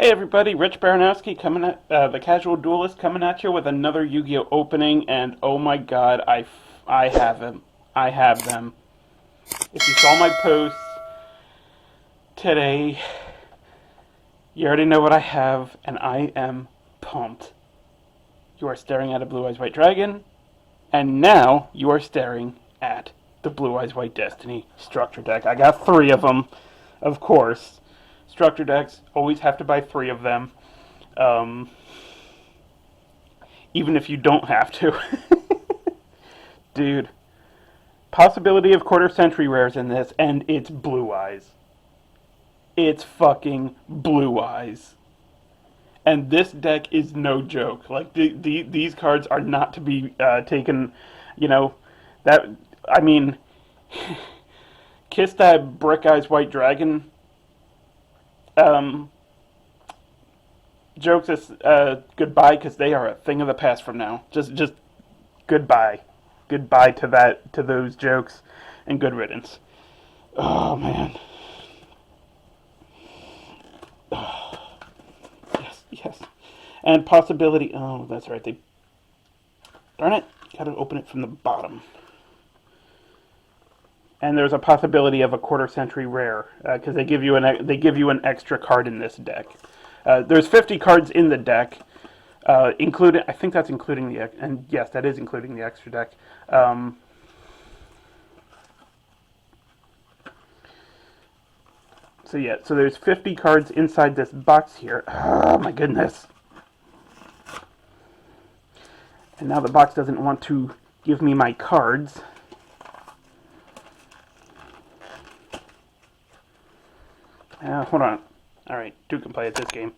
Hey everybody, Rich Baranowski coming at the Casual Duelist coming at you with another Yu-Gi-Oh opening, and oh my God, I have them. I have them. If you saw my posts today, you already know what I have, and I am pumped. You are staring at a Blue Eyes White Dragon, and now you are staring at the Blue Eyes White Destiny structure deck. I got three of them, of course. Structure decks always have to buy three of them. Um, Even if you don't have to. Dude, possibility of quarter century rares in this, and it's Blue Eyes. It's fucking Blue Eyes. And this deck is no joke. Like, these cards are not to be taken, you know, that, I mean, kiss that Brick Eyes White Dragon. Um, Jokes is goodbye, because they are a thing of the past from now. Just goodbye. Goodbye to those jokes, and good riddance. Oh man. Yes, yes. And possibility. Oh, that's right. They. Darn it! Got to open it from the bottom. And there's a possibility of a quarter century rare because they give you an extra card in this deck. There's 50 cards in the deck. Including, I think that's including and yes, that is including the extra deck. So yeah, so there's 50 cards inside this box here. Oh my goodness. And now the box doesn't want to give me my cards. Hold on. Alright, two can play at this game.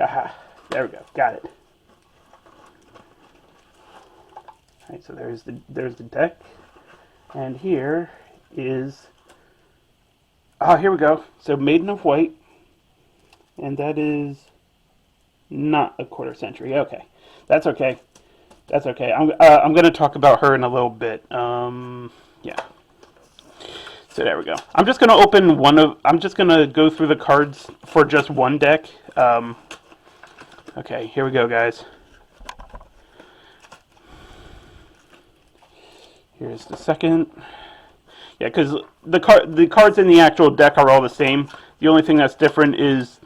Aha, there we go. Got it. Alright, so there's the deck. And here is... Ah, here we go. So Maiden of White. And that is not a quarter century. Okay. That's okay. That's okay. I'm going to talk about her in a little bit. Yeah. So there we go. I'm just going to open I'm just going to go through the cards for just one deck. Okay, here we go, guys. Here's the second. Yeah, because the cards in the actual deck are all the same. The only thing that's different is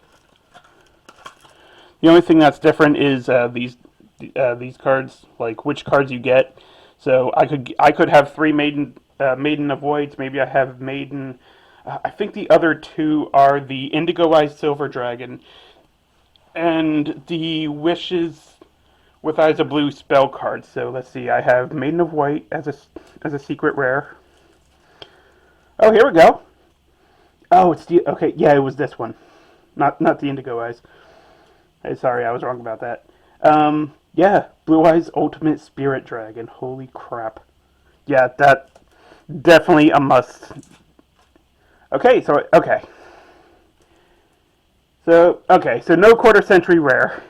these cards, like which cards you get. So I could have three Maiden of Voids. Maybe I have Maiden. I think the other two are the Indigo Eyes Silver Dragon and the Wishes with Eyes of Blue spell card. So let's see. I have Maiden of White as a secret rare. Oh, here we go. Oh, it's the okay. Yeah, it was this one, not the Indigo Eyes. Hey, sorry, I was wrong about that. Yeah, Blue Eyes Ultimate Spirit Dragon. Holy crap. Yeah, that definitely a must. Okay, so so no quarter century rare.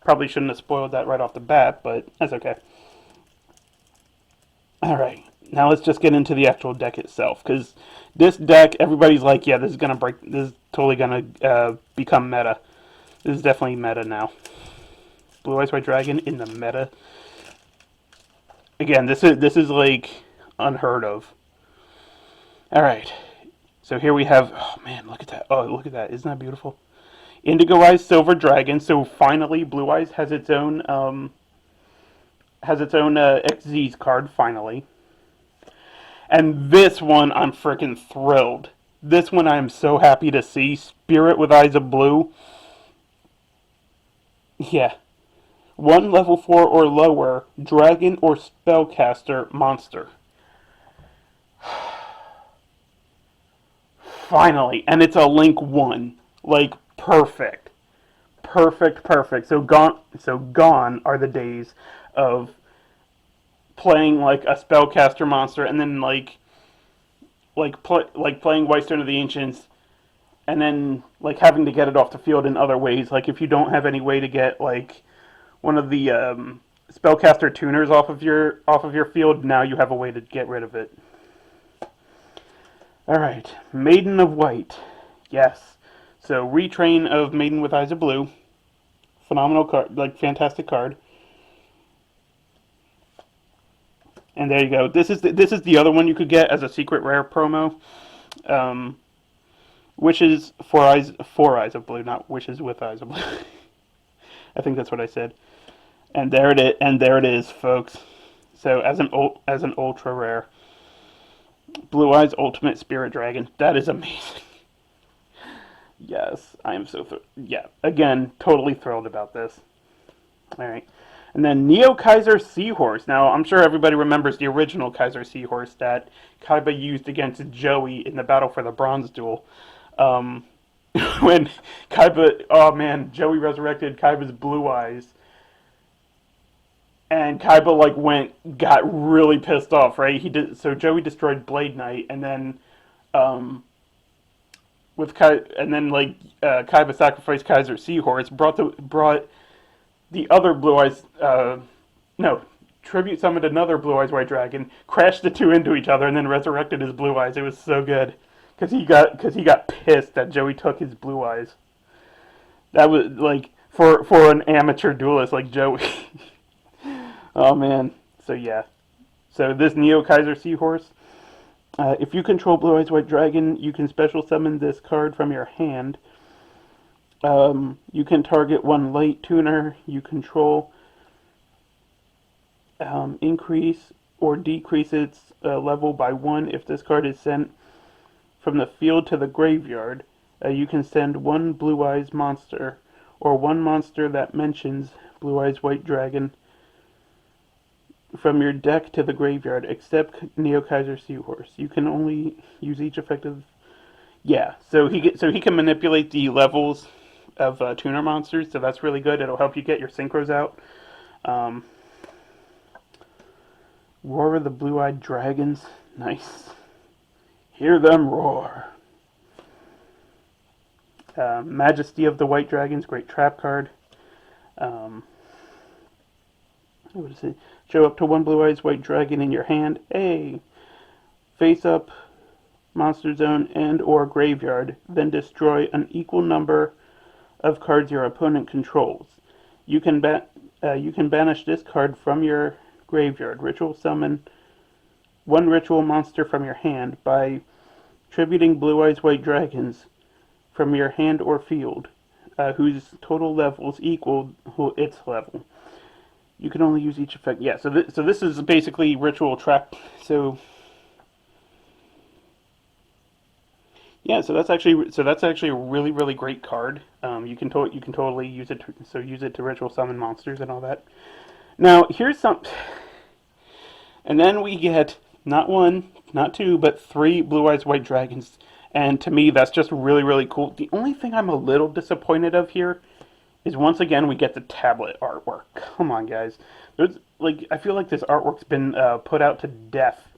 Probably shouldn't have spoiled that right off the bat, but that's okay. All right, now let's just get into the actual deck itself, because this deck, everybody's like, yeah, this is totally gonna become meta. This is definitely meta now. Blue Eyes White Dragon in the meta. Again, this is like unheard of. All right, so here we have. Oh man, look at that! Oh, look at that! Isn't that beautiful? Indigo Eyes Silver Dragon. So finally, Blue Eyes has its own XZ's card finally. And this one, I'm freaking thrilled. This one, I'm so happy to see. Spirit with Eyes of Blue. Yeah. 1 level 4 or lower, dragon or spellcaster monster. Finally, and it's a link 1. Like, perfect. Perfect. So gone are the days of playing like a spellcaster monster and then playing Whitestone of the Ancients and then like having to get it off the field in other ways. Like if you don't have any way to get like one of the spellcaster tuners off of your field, now you have a way to get rid of it. Alright, Maiden of White. Yes. So, retrain of Maiden with Eyes of Blue. Phenomenal card, like, fantastic card. And there you go. This is the other one you could get as a secret rare promo. Um, Wishes four eyes of blue, not wishes with eyes of blue. I think that's what I said. And there it is. And there it is, folks. So as an ultra rare, Blue Eyes Ultimate Spirit Dragon. That is amazing. Yes, I am so yeah. Again, totally thrilled about this. All right. And then Neo Kaiser Seahorse. Now, I'm sure everybody remembers the original Kaiser Seahorse that Kaiba used against Joey in the battle for the Bronze Duel. Um, when Kaiba, oh man, Joey resurrected Kaiba's blue eyes, and Kaiba got really pissed off, right? He did so. Joey destroyed Blade Knight, and then um, Kaiba sacrificed Kaiser Seahorse, brought the other Blue Eyes, no, Tribute summoned another Blue Eyes White Dragon, crashed the two into each other, and then resurrected his Blue Eyes. It was so good because he got pissed that Joey took his Blue Eyes. That was like for an amateur duelist like Joey. Oh man, so yeah, so this Neo Kaiser Seahorse. If you control Blue Eyes White Dragon, you can special summon this card from your hand. You can target one light tuner you control, increase or decrease its level by 1 if this card is sent from the field to the graveyard. You can send one Blue Eyes monster or one monster that mentions Blue Eyes White Dragon from your deck to the graveyard, except Neo Kaiser Seahorse. You can only use each effective. Yeah, so he can manipulate the levels of tuner monsters, so that's really good. It'll help you get your synchros out. Roar of the Blue-Eyed Dragons. Nice. Hear them roar. Majesty of the White Dragons. Great trap card. What is it? Show up to one Blue Eyes White Dragon in your hand. Hey! Face up monster zone and or graveyard. Then destroy an equal number of cards your opponent controls. You can banish this card from your graveyard. Ritual summon one ritual monster from your hand by tributing Blue Eyes White Dragons from your hand or field, whose total levels equal its level. You can only use each effect. Yeah, so this is basically ritual trap. So yeah, so that's actually a really really great card. You can totally use it. Use it to ritual summon monsters and all that. Now here's some, and then we get not one, not two, but 3 Blue Eyes White Dragons. And to me, that's just really really cool. The only thing I'm a little disappointed of here is once again we get the tablet artwork. Come on, guys. I feel like this artwork's been put out to death.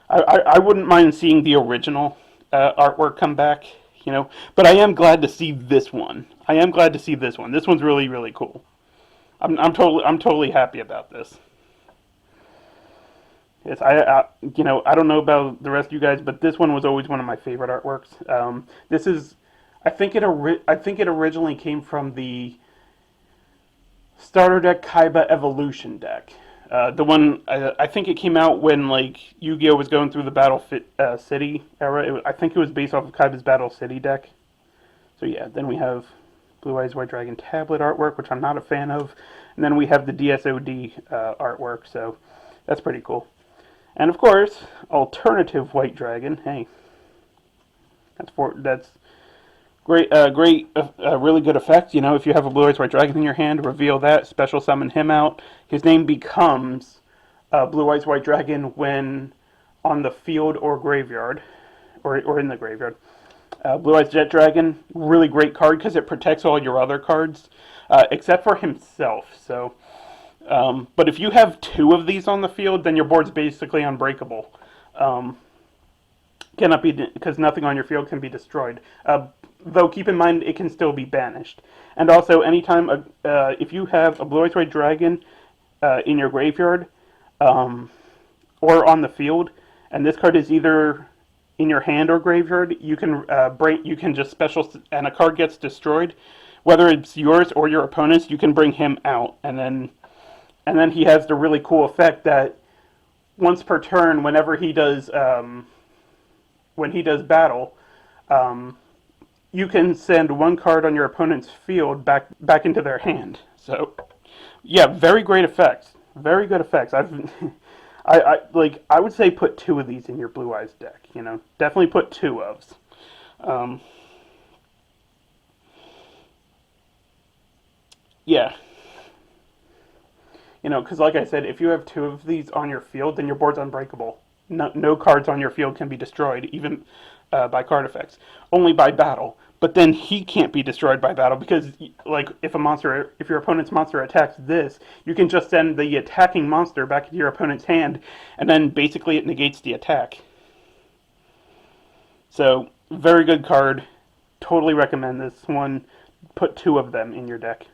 I wouldn't mind seeing the original artwork come back, but I am glad to see this one. This one's really really cool. I'm totally happy about this. Yes, I don't know about the rest of you guys, but this one was always one of my favorite artworks. This is, I think it originally came from the starter deck Kaiba Evolution deck. The one I think it came out when Yu-Gi-Oh was going through the Battle City era. I think it was based off of Kaiba's Battle City deck. So yeah, then we have Blue Eyes White Dragon tablet artwork, which I'm not a fan of, and then we have the DSOD artwork. So that's pretty cool. And of course, alternative White Dragon. Hey, that's great, really good effect. If you have a Blue Eyes White Dragon in your hand, reveal that, special summon him out. His name becomes Blue Eyes White Dragon when on the field or graveyard, or in the graveyard. Blue Eyes Jet Dragon, really great card because it protects all your other cards, except for himself. So, but if you have 2 of these on the field, then your board's basically unbreakable. Cannot be, because nothing on your field can be destroyed. Though keep in mind it can still be banished. And also, anytime if you have a Blue Eyes White Dragon in your graveyard or on the field, and this card is either in your hand or graveyard, you can you can just special, and a card gets destroyed, whether it's yours or your opponent's, you can bring him out, and then he has the really cool effect that once per turn, whenever he does when he does battle, um, you can send one card on your opponent's field back into their hand. So yeah, very great effects. Very good effects. I would say put two of these in your Blue Eyes deck. You know, definitely put two ofs. Um, yeah, you know, because like I said, if you have two of these on your field, then your board's unbreakable. No cards on your field can be destroyed, even by card effects. Only by battle. But then he can't be destroyed by battle because, like, if your opponent's monster attacks this, you can just send the attacking monster back into your opponent's hand, and then basically it negates the attack. So, very good card. Totally recommend this one. Put two of them in your deck.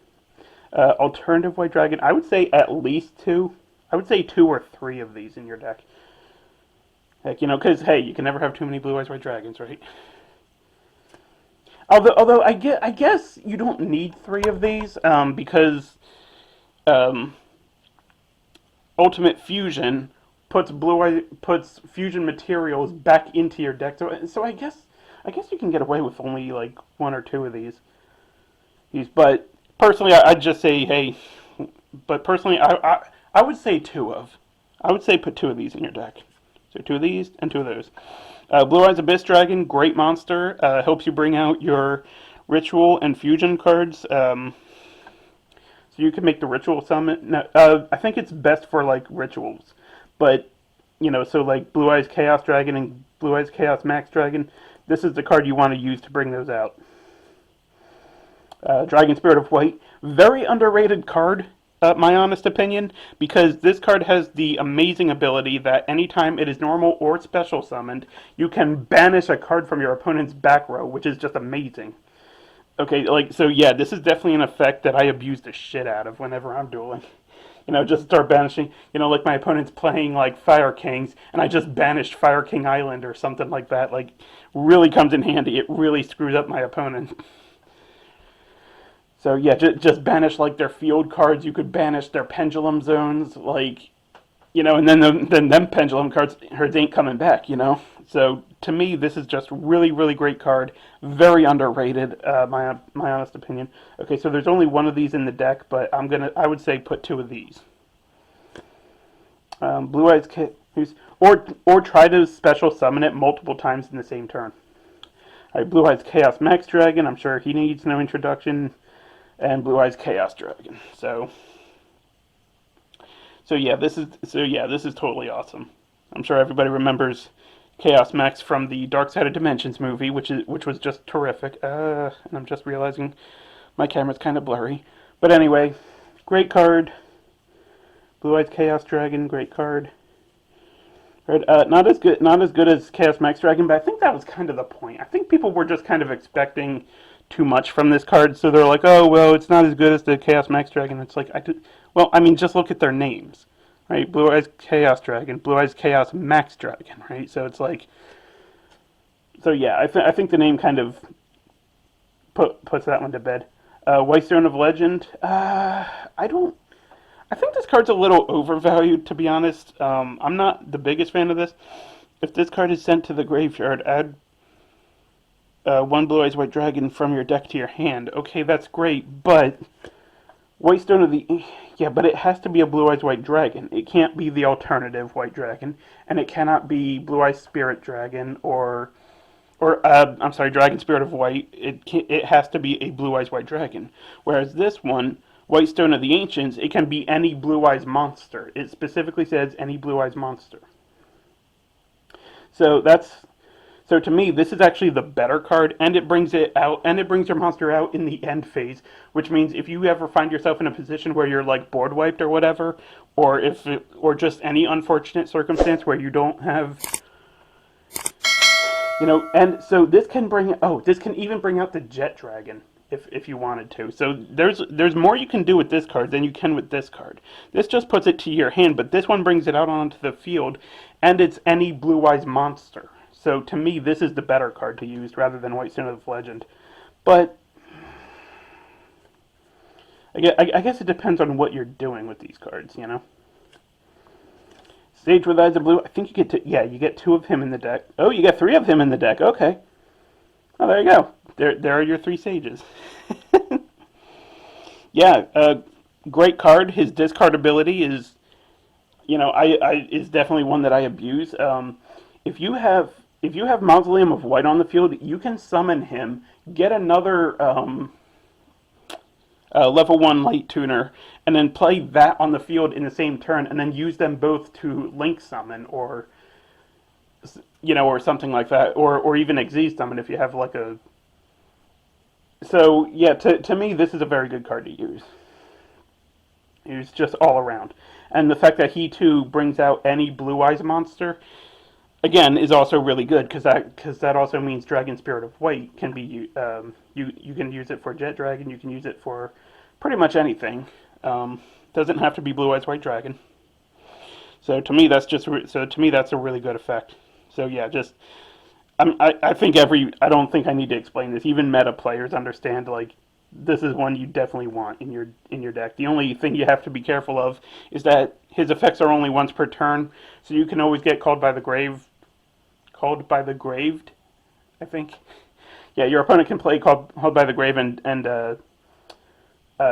Alternative White Dragon, I would say at least two. I would say two or three of these in your deck. Heck, you know, because, hey, you can never have too many Blue Eyes White Dragons, right? Although I guess you don't need three of these because um, Ultimate Fusion puts fusion materials back into your deck. So I guess you can get away with only like one or two of these. But personally, I'd just say hey. But personally, I would say two of. I would say put two of these in your deck. So two of these and two of those. Blue Eyes Abyss Dragon, great monster. Helps you bring out your ritual and fusion cards. So you can make the ritual summon. No, I think it's best for like rituals, but you know, so like Blue Eyes Chaos Dragon and Blue Eyes Chaos Max Dragon. This is the card you want to use to bring those out. Dragon Spirit of White, very underrated card, my honest opinion, because this card has the amazing ability that anytime it is normal or special summoned, you can banish a card from your opponent's back row, which is just amazing. Okay, like, so yeah, this is definitely an effect that I abuse the shit out of whenever I'm dueling. You know, just start banishing, you know, like my opponent's playing like Fire Kings, and I just banished Fire King Island or something like that. Like, really comes in handy. It really screws up my opponent. So yeah, just banish like their field cards. You could banish their pendulum zones, like, you know, and then them pendulum cards ain't coming back, you know. So to me, this is just really great card, very underrated, my honest opinion. Okay, so there's only one of these in the deck, but I would say put two of these. Blue Eyes or try to special summon it multiple times in the same turn. All right, Blue Eyes Chaos Max Dragon. I'm sure he needs no introduction. And Blue Eyes Chaos Dragon. So yeah, this is totally awesome. I'm sure everybody remembers Chaos Max from the Dark Side of Dimensions movie, which was just terrific. And I'm just realizing my camera's kind of blurry. But anyway, great card. Blue Eyes Chaos Dragon, great card. Right, not as good as Chaos Max Dragon, but I think that was kind of the point. I think people were just kind of expecting too much from this card, so they're like, oh, well, it's not as good as the Chaos Max Dragon. It's like, well, I mean, just look at their names, right? Blue Eyes Chaos Dragon, Blue Eyes Chaos Max Dragon, right? So it's like, so yeah, I think the name kind of puts that one to bed. White Stone of Legend, I think this card's a little overvalued, to be honest. I'm not the biggest fan of this. If this card is sent to the graveyard, add one Blue Eyes White Dragon from your deck to your hand. Okay, that's great, but White Stone of the... Yeah, but it has to be a Blue Eyes White Dragon. It can't be the alternative White Dragon, and it cannot be Blue Eyes Spirit Dragon I'm sorry, Dragon Spirit of White. It has to be a Blue Eyes White Dragon. Whereas this one, White Stone of the Ancients, it can be any Blue Eyes monster. It specifically says any Blue Eyes monster. So to me, this is actually the better card, and it brings it out, and it brings your monster out in the end phase, which means if you ever find yourself in a position where you're like board wiped or whatever, or just any unfortunate circumstance where you don't have, you know, and so this can even bring out the Jet Dragon if you wanted to. So there's more you can do with this card than you can with this card. This just puts it to your hand, but this one brings it out onto the field, and it's any Blue Eyes monster. So to me, this is the better card to use rather than White Stone of Legend. But I guess it depends on what you're doing with these cards, you know? Sage with Eyes of Blue, I think you get to, yeah, you get 2 of him in the deck. Oh, you get 3 of him in the deck, okay. Oh, there you go. There are your 3 Sages. Yeah, great card. His discard ability is, you know, is definitely one that I abuse. If you have Mausoleum of White on the field, you can summon him, get another level 1 Light Tuner, and then play that on the field in the same turn, and then use them both to Link Summon, or, you know, or something like that, or even Xyz Summon if you have like a... So, yeah, to me, this is a very good card to use. He's just all around. And the fact that he, too, brings out any Blue Eyes monster, again, is also really good, because that also means Dragon Spirit of White can be... you can use it for Jet Dragon, you can use it for pretty much anything. Doesn't have to be Blue Eyes White Dragon. So to me, that's a really good effect. So yeah, just... I think I don't think I need to explain this. Even meta players understand, like, this is one you definitely want in your deck. The only thing you have to be careful of is that his effects are only once per turn, so you can always get called by the graved, I think. Yeah, your opponent can play called by the grave and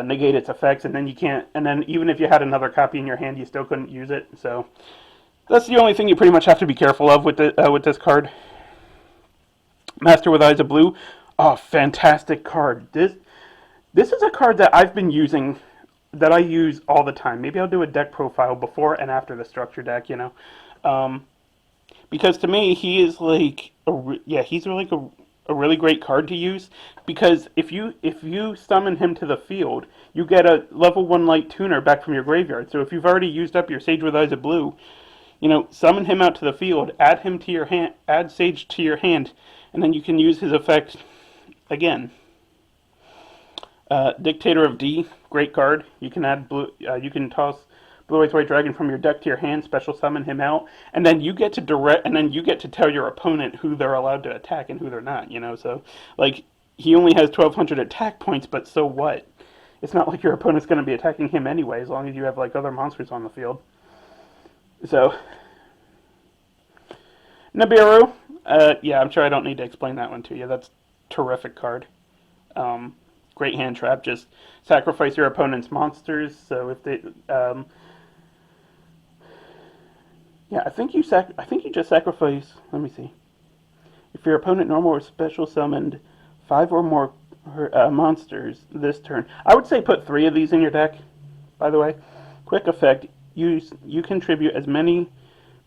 negate its effects, and then you can't. And then even if you had another copy in your hand, you still couldn't use it. So that's the only thing you pretty much have to be careful of with this card. Master with Eyes of Blue, oh, fantastic card. This is a card that I've been using, that I use all the time. Maybe I'll do a deck profile before and after the structure deck, you know. Because to me, he is like, he's like a really great card to use. Because if you summon him to the field, you get a level 1 Light Tuner back from your graveyard. So if you've already used up your Sage with Eyes of Blue, you know, summon him out to the field, add him to your hand, add Sage to your hand, and then you can use his effect again. Dictator of D, great card. You can add you can toss Blue Eyes White Dragon from your deck to your hand, special summon him out, and then you get to tell your opponent who they're allowed to attack and who they're not. You know, so like he only has 1,200 attack points, but so what? It's not like your opponent's going to be attacking him anyway, as long as you have like other monsters on the field. So Nibiru, yeah, I'm sure I don't need to explain that one to you. That's a terrific card. Great hand trap. Just sacrifice your opponent's monsters. So if they, yeah, I think you just sacrifice. Let me see. If your opponent normal or special summoned 5 or more monsters this turn, I would say put 3 of these in your deck. By the way, quick effect. You contribute as many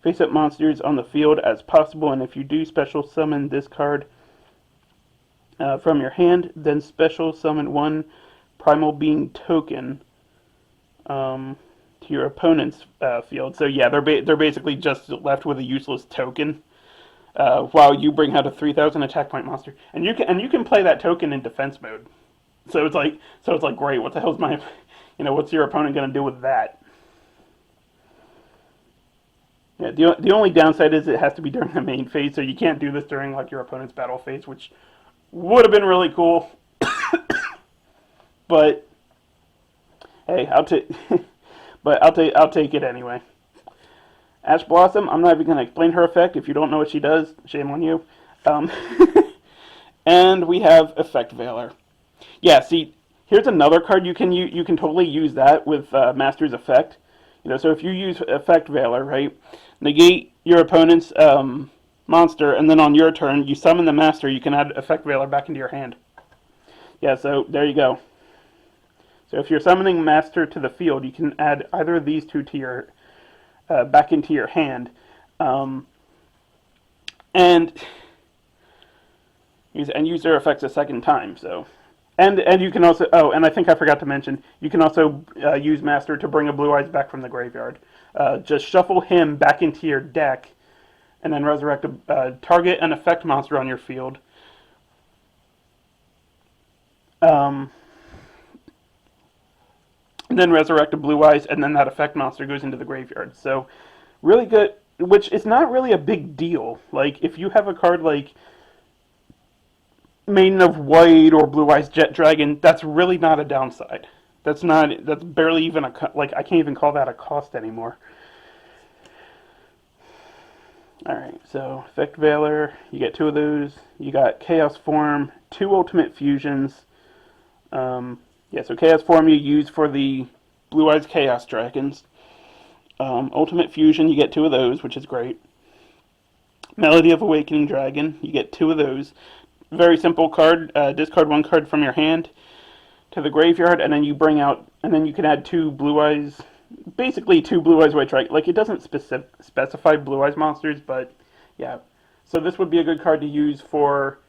face-up monsters on the field as possible, and if you do special summon this card from your hand, then special summon 1 Primal Being token to your opponent's field. So yeah, they're basically just left with a useless token while you bring out a 3,000 attack point monster, and you can play that token in defense mode. So it's like great. What the hell's what's your opponent gonna do with that? Yeah, the only downside is it has to be during the main phase, so you can't do this during like your opponent's battle phase, which would have been really cool. But hey, I'll take it anyway. Ash Blossom, I'm not even going to explain her effect. If you don't know what she does, shame on you. And we have Effect Veiler. Yeah, see, here's another card you can totally use that with Master's Effect. You know, so if you use Effect Veiler, right, negate your opponent's monster, and then on your turn you summon the Master, you can add Effect Veiler back into your hand. Yeah, so there you go. So if you're summoning Master to the field, you can add either of these 2 to your back into your hand, and use their effects a second time. So. And you can also, and I think I forgot to mention, you can also use Master to bring a Blue Eyes back from the graveyard. Just shuffle him back into your deck, and then resurrect target an effect monster on your field. And then resurrect a Blue Eyes, and then that effect monster goes into the graveyard. So, really good which is not really a big deal. Like if you have a card like Maiden of White or Blue Eyes Jet Dragon, that's really not a downside. That's barely even like I can't even call that a cost anymore. All right, so Effect Veiler, you get two of those. You got Chaos Form, two Ultimate Fusions. Yeah, so Chaos Form you use for the Blue Eyes Chaos Dragons. Ultimate Fusion, you get two of those, which is great. Melody of Awakening Dragon, you get two of those. Very simple card. Discard one card from your hand to the graveyard, and then and then you can add two Blue Eyes, basically two Blue Eyes White Dragon. Like it doesn't specify Blue Eyes monsters, but yeah. So this would be a good card to use for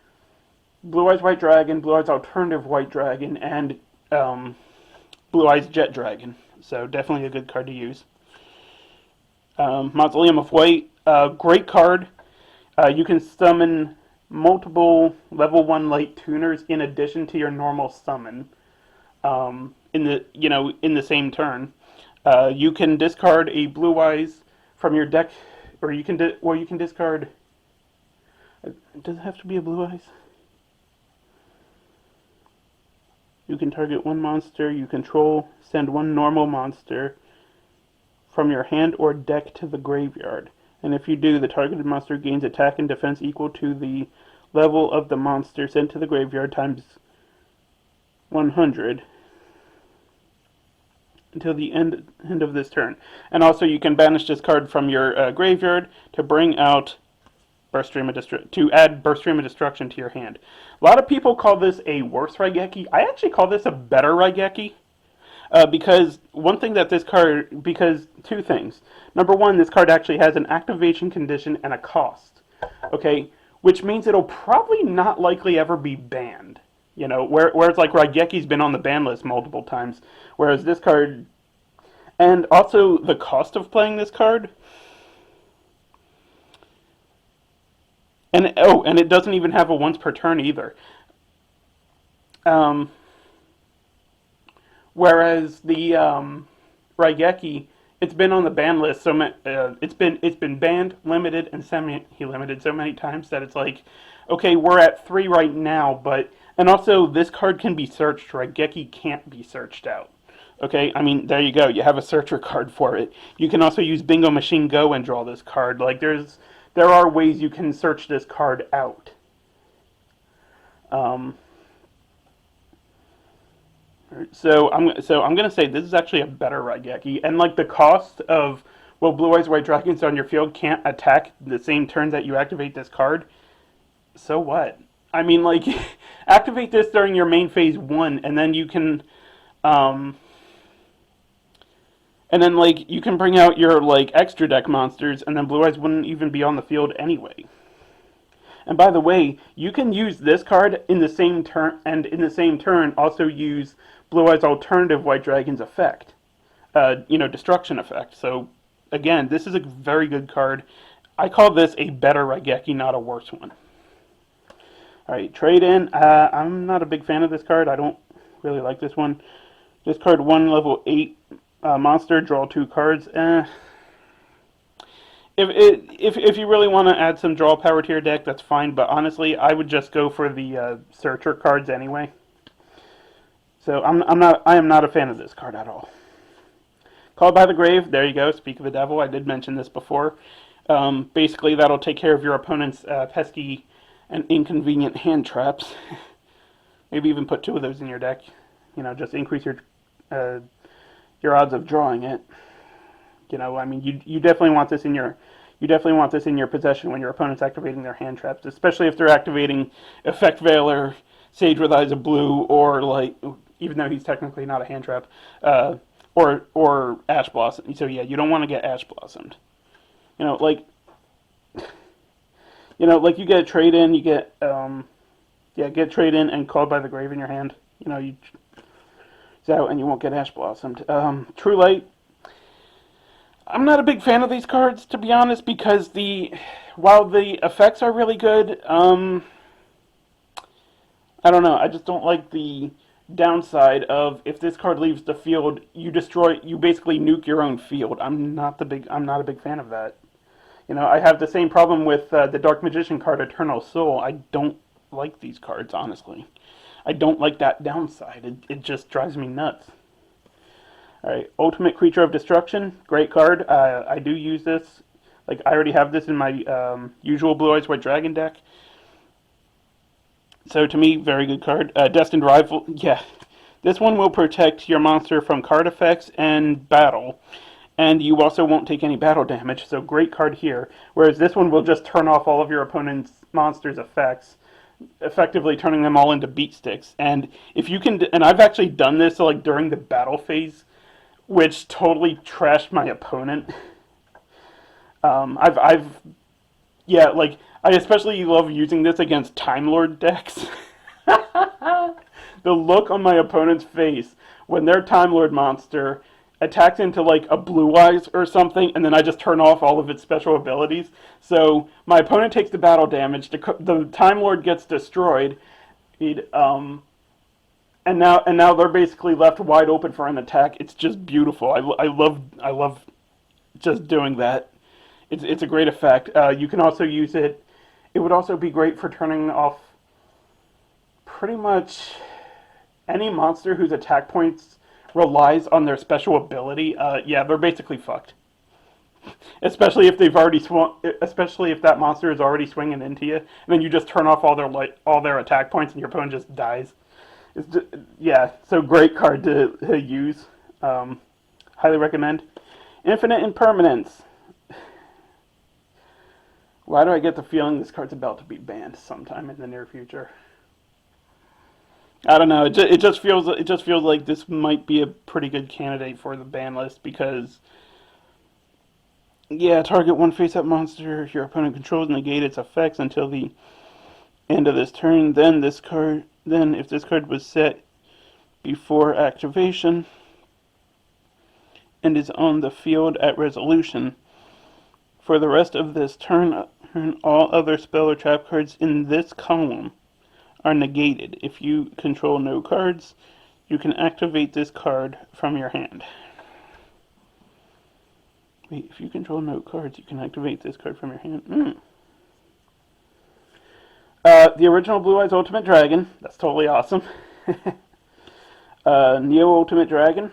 Blue Eyes White Dragon, Blue Eyes Alternative White Dragon, and Blue Eyes Jet Dragon. So definitely a good card to use. Mausoleum of White, great card. You can summon multiple level 1 light tuners in addition to your normal summon in the same turn. You can discard a Blue Eyes from your deck, or you can you can discard. Does it have to be a Blue Eyes? You can target one monster you control, send one normal monster from your hand or deck to the graveyard. And if you do, the targeted monster gains attack and defense equal to the level of the monster sent to the graveyard times 100 until the end of this turn. And also you can banish this card from your graveyard to bring out to add Burst Stream of Destruction to your hand. A lot of people call this a worse Raigeki. I actually call this a better Raigeki. Because two things. Number one, this card actually has an activation condition and a cost. Okay, which means it'll probably not likely ever be banned. You know, whereas like Raigeki's been on the ban list multiple times, whereas this card, and also the cost of playing this card. And it doesn't even have a once per turn either. Whereas the Raigeki, it's been on the ban list it's been banned, limited, and semi-limited so many times that it's like, okay, we're at 3 right now, and also this card can be searched. Raigeki can't be searched out. Okay, I mean, there you go. You have a searcher card for it. You can also use Bingo Machine Go and draw this card. Like there are ways you can search this card out. So I'm gonna say this is actually a better Raigeki, and like the cost of Blue Eyes White Dragons on your field can't attack the same turn that you activate this card. So what? I mean, like activate this during your main phase 1, and then you can, and then like you can bring out your like extra deck monsters, and then Blue Eyes wouldn't even be on the field anyway. And by the way, you can use this card in the same turn, and in the same turn also use Blue Eyes Alternative White Dragon's effect, destruction effect. So again, this is a very good card. I call this a better Raigeki, not a worse one. All right, trade in. I'm not a big fan of this card. I don't really like this one. Discard one level 8 monster, draw 2 cards. If you really want to add some draw power to your deck, that's fine. But honestly, I would just go for the searcher cards anyway. So I am not a fan of this card at all. Called by the Grave. There you go. Speak of the Devil. I did mention this before. Basically, that'll take care of your opponent's pesky and inconvenient hand traps. Maybe even put 2 of those in your deck. Just increase your odds of drawing it. I mean, you definitely want this in your possession when your opponent's activating their hand traps, especially if they're activating Effect Veiler, Sage with Eyes of Blue, or like, even though he's technically not a hand trap, or Ash Blossom. So yeah, you don't want to get Ash Blossomed. Like you get a trade in, you get get trade in and Called by the Grave in your hand. It's out and you won't get Ash Blossomed. True Light. I'm not a big fan of these cards, to be honest, because while the effects are really good, I don't know. I just don't like the downside of if this card leaves the field, you basically nuke your own field. I'm not a big fan of that. You know, I have the same problem with the Dark Magician card, Eternal Soul. I don't like these cards, honestly. I don't like that downside. It just drives me nuts. Alright, Ultimate Creature of Destruction. Great card. I do use this. Like, I already have this in my usual Blue Eyes White Dragon deck. So, to me, very good card. Destined Rival. Yeah. This one will protect your monster from card effects and battle. And you also won't take any battle damage, so great card here. Whereas this one will just turn off all of your opponent's monsters' effects, effectively turning them all into beat sticks. And if you can, and I've actually done this like during the battle phase, which totally trashed my opponent. I've, yeah, like I especially love using this against Time Lord decks. The look on my opponent's face when their Time Lord monster attacks into like a Blue Eyes or something, and then I just turn off all of its special abilities. So my opponent takes the battle damage. The Time Lord gets destroyed. And now they're basically left wide open for an attack. It's just beautiful. I love just doing that. It's a great effect. You can also use it. It would also be great for turning off pretty much any monster whose attack points relies on their special ability. Yeah, they're basically fucked. Especially if they've already swung. Especially if that monster is already swinging into you, and then you just turn off all their attack points, and your opponent just dies. Yeah, so great card to use. Highly recommend. Infinite Impermanence. Why do I get the feeling this card's about to be banned sometime in the near future? I don't know. It just feels like this might be a pretty good candidate for the ban list because, yeah, target one face-up monster your opponent controls, negate its effects until the end of this turn. Then if this card was set before activation and is on the field at resolution, for the rest of this turn, all other spell or trap cards in this column are negated. If you control no cards, you can activate this card from your hand. Wait, if you control no cards, you can activate this card from your hand. The original Blue Eyes Ultimate Dragon. That's totally awesome. Neo Ultimate Dragon,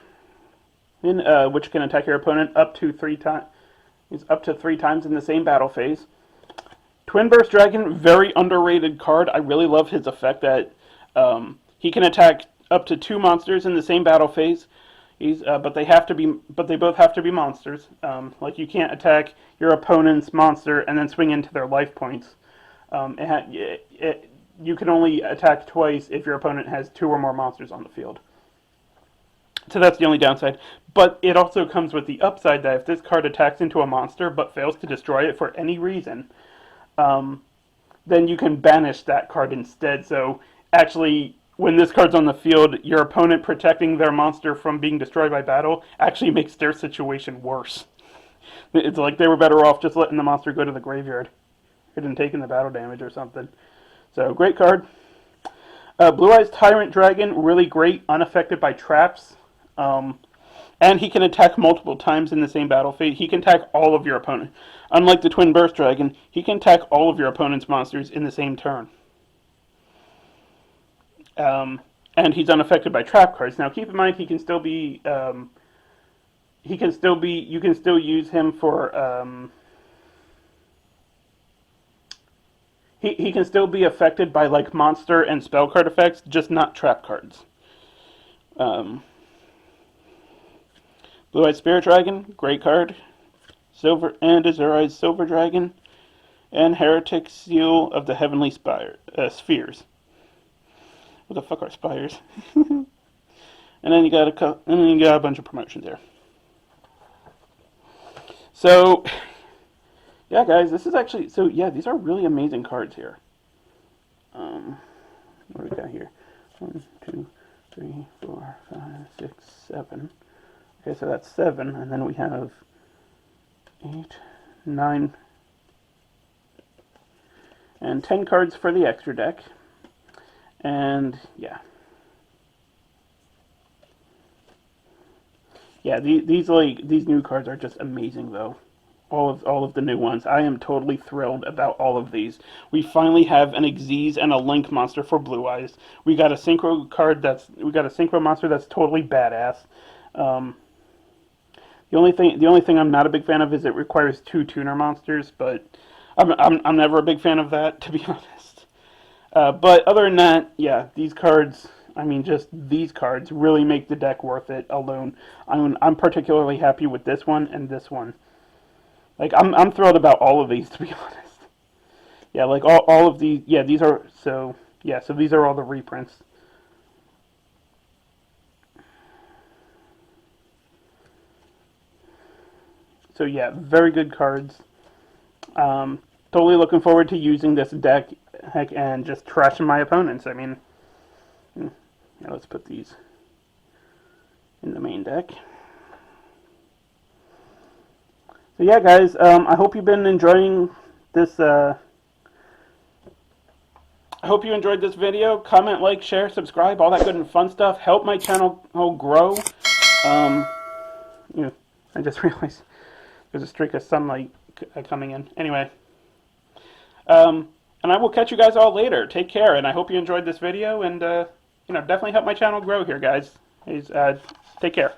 which can attack your opponent up to 3 times. Is up to 3 times in the same battle phase. Twin Burst Dragon, very underrated card. I really love his effect that he can attack up to 2 monsters in the same battle phase. But they both have to be monsters. Like you can't attack your opponent's monster and then swing into their life points. You can only attack twice if your opponent has 2 or more monsters on the field. So that's the only downside. But it also comes with the upside that if this card attacks into a monster but fails to destroy it for any reason, then you can banish that card instead. So actually, when this card's on the field, your opponent protecting their monster from being destroyed by battle actually makes their situation worse. It's like they were better off just letting the monster go to the graveyard and taking the battle damage or something. So, great card. Blue Eyes Tyrant Dragon, really great, unaffected by traps. And he can attack multiple times in the same battle phase. He can attack all of your opponent. Unlike the Twin Burst Dragon, he can attack all of your opponent's monsters in the same turn. And he's unaffected by trap cards. Now, keep in mind, he can still be. You can still use him for. He can still be affected by like monster and spell card effects, just not trap cards. Blue Eyed Spirit Dragon, great card. Silver and Azure Eyed Silver Dragon, and Heretic Seal of the Heavenly Spheres. What the fuck are spires? And then you got a bunch of promotions there. So, yeah, guys, this is actually these are really amazing cards here. What do we got here? 1, 2, 3, 4, 5, 6, 7. Okay, so that's 7, and then we have 8, 9, and 10 cards for the extra deck. And yeah, these new cards are just amazing though. all of the new ones. I am totally thrilled about all of these. We finally have an Xyz and a Link monster for Blue Eyes. We got a Synchro monster that's totally badass. Um, the only thing I'm not a big fan of is it requires two tuner monsters, but I'm never a big fan of that, to be honest. But other than that, yeah, these cards. I mean, just these cards really make the deck worth it alone. I'm particularly happy with this one and this one. Like I'm thrilled about all of these, to be honest. Yeah, like all of these. Yeah, these are so. Yeah, so these are all the reprints. So yeah, very good cards. Um, totally looking forward to using this deck, heck, and just trashing my opponents. I mean, yeah, let's put these in the main deck. So yeah, guys, I hope you've been enjoying this. I hope you enjoyed this video. Comment, like, share, subscribe, all that good and fun stuff. Help my channel grow. Um, you know, I just realized there's a streak of sunlight coming in. Anyway, and I will catch you guys all later. Take care, and I hope you enjoyed this video. And definitely help my channel grow here, guys. Take care.